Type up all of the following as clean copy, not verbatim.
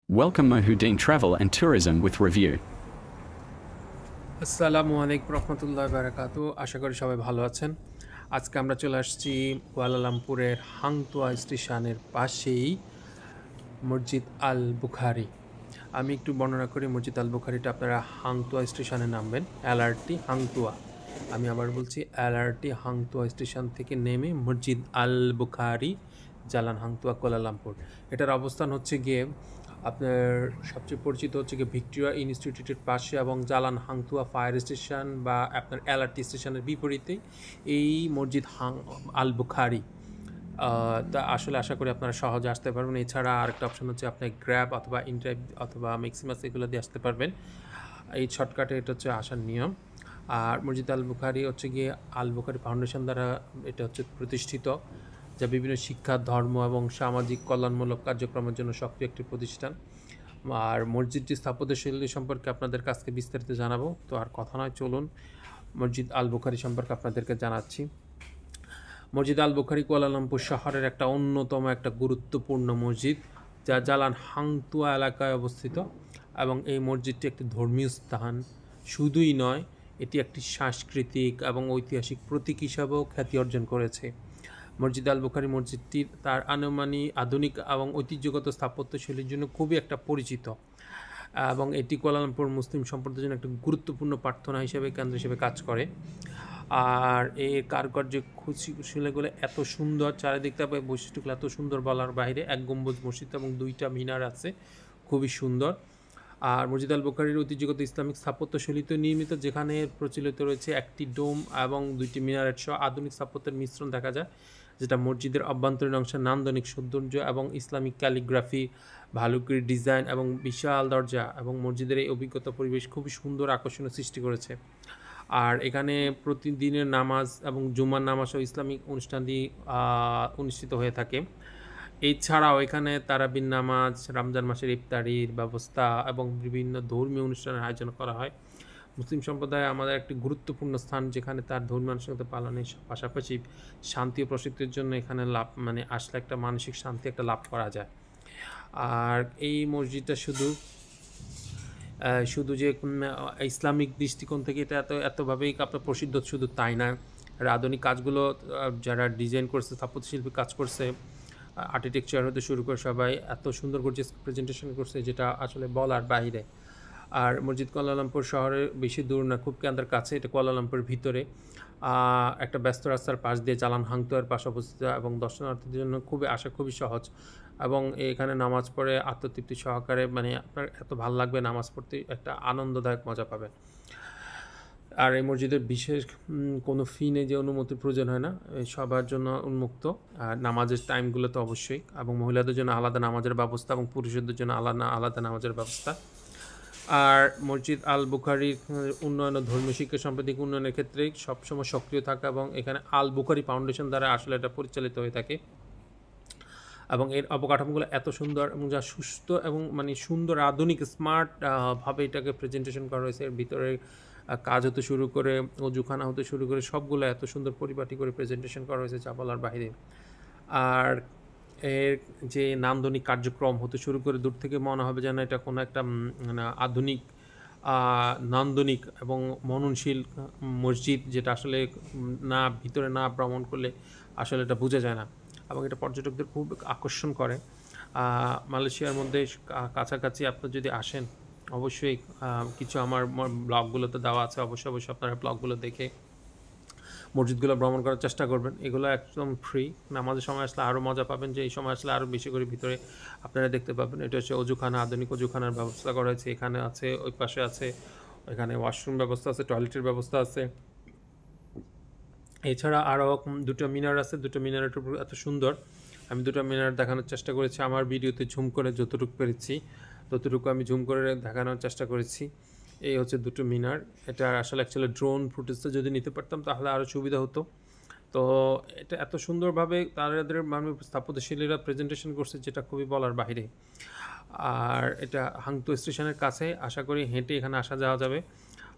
Welcome Mohuddin Travel and Tourism with Review. আসসালামু আলাইকুম রহমতুল্লাহ বারাকাতু। আশা করি সবাই ভালো আছেন। আজকে আমরা চলে আসছি কুয়ালালামপুরের হাংতুয়া স্টেশনের পাশেই মসজিদ আল বুখারি। আমি একটু বর্ণনা করি। মসজিদ আল বুখারিটা আপনারা হাংতুয়া স্টেশনে নামবেন, এলআরটি হাংতুয়া। আমি আবার বলছি, এলআরটি হাংতুয়া স্টেশন থেকে নেমে মসজিদ আল বুখারি, জালান হাংতুয়া, কুয়ালালামপুর। এটার অবস্থান হচ্ছে গিয়ে আপনার সবচেয়ে পরিচিত হচ্ছে গিয়ে ভিক্টোরিয়া ইনস্টিটিউটের পাশে এবং জালান হাংতুয়া ফায়ার স্টেশন বা আপনার এলআরটি স্টেশনের বিপরীতেই এই মসজিদ আল বুখারি। তা আসলে আশা করি আপনারা সহজে আসতে পারবেন। এছাড়া আরেকটা অপশন হচ্ছে আপনি গ্র্যাব অথবা ইনড্রাইভ অথবা ম্যাক্সিমাস এগুলো দিয়ে আসতে পারবেন। এই শর্টকাটে এটা হচ্ছে আসার নিয়ম। আর মসজিদ আল বুখারি হচ্ছে গিয়ে আল বুখারি ফাউন্ডেশন দ্বারা এটা হচ্ছে প্রতিষ্ঠিত, যা বিভিন্ন শিক্ষা, ধর্ম এবং সামাজিক কল্যাণমূলক কার্যক্রমের জন্য সক্রিয় একটি প্রতিষ্ঠান। আর মসজিদটি স্থাপত্যশৈলী সম্পর্কে আপনাদের কাছে বিস্তারিত জানাবো। তো আর কথা নয়, চলুন মসজিদ আল বুখারি সম্পর্কে আপনাদেরকে জানাচ্ছি। মসজিদ আল বুখারি কুয়ালালামপুর শহরের একটা অন্যতম একটা গুরুত্বপূর্ণ মসজিদ, যা জালান হাংতুয়া এলাকায় অবস্থিত। এবং এই মসজিদটি একটি ধর্মীয় স্থান শুধুই নয়, এটি একটি সাংস্কৃতিক এবং ঐতিহাসিক প্রতীক হিসাবেও খ্যাতি অর্জন করেছে। মসজিদ আল বুখারি মসজিদটি তার আধুনিক এবং ঐতিহ্যগত স্থাপত্যশৈলীর জন্য খুবই একটা পরিচিত, এবং এটি কুয়ালালামপুর মুসলিম সম্প্রদায়ের জন্য একটা গুরুত্বপূর্ণ প্রার্থনা হিসেবে কেন্দ্র হিসেবে কাজ করে। আর এর কারুকার্য শিলাগুলো এত সুন্দর, চারিদিকটা বৈশিষ্ট্যগুলো এত সুন্দর বলার বাইরে। এক গম্বুজ মসজিদ এবং দুইটা মিনার আছে, খুবই সুন্দর। আর মসজিদ আল বুখারির ঐতিহ্যগত ইসলামিক স্থাপত্যশৈলীতে নির্মিত, যেখানে প্রচলিত রয়েছে একটি ডোম এবং দুইটি মিনারেট সহ আধুনিক স্থাপত্যের মিশ্রণ দেখা যায়, যেটা মসজিদের অভ্যন্তরীণ অংশের নান্দনিক সৌন্দর্য এবং ইসলামিক ক্যালিগ্রাফি, ভালুকির ডিজাইন এবং বিশাল দরজা এবং মসজিদের এই অভিজ্ঞতা পরিবেশ খুবই সুন্দর আকর্ষণীয় সৃষ্টি করেছে। আর এখানে প্রতিদিনের নামাজ এবং জুমার নামাজ ও ইসলামিক অনুষ্ঠানটি অনুষ্ঠিত হয়ে থাকে। এছাড়াও এখানে তারাবির নামাজ, রমজান মাসের ইফতারির ব্যবস্থা এবং বিভিন্ন ধর্মীয় অনুষ্ঠানের আয়োজন করা হয়। মুসলিম সম্প্রদায় আমাদের একটি গুরুত্বপূর্ণ স্থান, যেখানে তার ধর্মীয় আনুষ্ঠানিকতা পালনের পাশাপাশি শান্তি ও প্রশিক্ষের জন্য এখানে আসলে একটা মানসিক শান্তি একটা লাভ করা যায়। আর এই মসজিদটা শুধু যে ইসলামিক দৃষ্টিকোণ থেকে এটা এতভাবেই আপনার প্রসিদ্ধ শুধু তাই না, আর আধুনিক কাজগুলো যারা ডিজাইন করছে, স্থাপত্যশিল্পী কাজ করছে, আর্কিটেকচার হতে শুরু করে সবাই এত সুন্দর করে প্রেজেন্টেশন করছে, যেটা আসলে বলার বাইরে। আর মসজিদ কুয়ালালামপুর শহরে বেশি দূর না, খুব কেন্দ্রের কাছে। এটা কুয়ালালামপুরের ভিতরে একটা ব্যস্ত রাস্তার পাশ দিয়ে জালান হাংতুয়ার পাশে অবস্থিত এবং দর্শনার্থীদের জন্য খুবই সহজ। এবং এখানে নামাজ পড়ে আত্মতৃপ্তি সহকারে, মানে আপনার এত ভালো লাগবে নামাজ পড়তে, একটা আনন্দদায়ক মজা পাবেন। আর এই মসজিদের বিশেষ কোনো ফি নেই, যে অনুমতির প্রয়োজন হয় না, সবার জন্য উন্মুক্ত। আর নামাজের টাইমগুলো তো অবশ্যই, এবং মহিলাদের জন্য আলাদা নামাজের ব্যবস্থা এবং পুরুষদের জন্য আলাদা নামাজের ব্যবস্থা। আর মসজিদ আল বুখারির উন্নয়ন ও ধর্মীয় শিক্ষা সাম্প্রতিক উন্নয়নের ক্ষেত্রে সবসময় সক্রিয় থাকা, এবং এখানে আল বুখারি ফাউন্ডেশন দ্বারা আসলে এটা পরিচালিত হয়ে থাকে। এবং এর অবকাঠামোগুলো এত সুন্দর এবং যা সুস্থ এবং মানে সুন্দর আধুনিক স্মার্ট ভাবে এটাকে প্রেজেন্টেশন করা হয়েছে। এর ভিতরে কাজ হতে শুরু করে, অজুখানা হতে শুরু করে, সবগুলো এত সুন্দর পরিপাটি করে প্রেজেন্টেশন করা হয়েছে, যা বলার বাইরে। আর এর যে নান্দনিক কার্যক্রম হতে শুরু করে, দূর থেকে মনে হবে যেন এটা কোনো একটা মানে আধুনিক নান্দনিক এবং মননশীল মসজিদ, যেটা আসলে ভিতরে না ভ্রমণ করলে আসলে এটা বোঝা যায় না, এবং এটা পর্যটকদের খুব আকর্ষণ করে। মালয়েশিয়ার মধ্যে কাছাকাছি আপনারা যদি আসেন, অবশ্যই কিছু আমার ব্লগগুলোতে দেওয়া আছে, অবশ্যই আপনারা ব্লগগুলো দেখে মসজিদগুলো ভ্রমণ করার চেষ্টা করবেন। এগুলো একদম ফ্রি। নামাজের সময় আসলে আরও মজা পাবেন, যে এই সময় আসলে আরও বেশি করে ভিতরে আপনারা দেখতে পাবেন। এটা হচ্ছে অজুখানা, আধুনিক অজুখানার ব্যবস্থা করা হয়েছে। এখানে আছে, ওই পাশে আছে, এখানে ওয়াশরুম ব্যবস্থা আছে, টয়লেটের ব্যবস্থা আছে। এছাড়া আরও দুটো মিনার আছে, দুটো মিনারের উপর এত সুন্দর। আমি দুটো মিনার দেখানোর চেষ্টা করেছি আমার ভিডিওতে, ঝুম করে যতটুকু পেরেছি ততটুকু আমি ঝুম করে দেখানোর চেষ্টা করেছি। এই হচ্ছে দুটো মিনার। এটা আসলে অ্যাকচুয়ালি ড্রোন ফুটেজটা যদি নিতে পারতাম তাহলে আরও সুবিধা হতো। তো এটা এত সুন্দরভাবে তাদের মানে স্থাপত্যশৈলীরা প্রেজেন্টেশন করছে, যেটা খুবই বলার বাইরে। আর এটা হাংতু স্টেশনের কাছে, আশা করি হেঁটে এখানে আসা যাওয়া যাবে।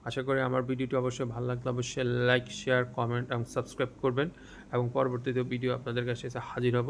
আশা করি আমার ভিডিওটি অবশ্যই ভালো লাগলে অবশ্যই লাইক, শেয়ার, কমেন্ট এবং সাবস্ক্রাইব করবেন, এবং পরবর্তীতে ভিডিও আপনাদের কাছে হাজির হব।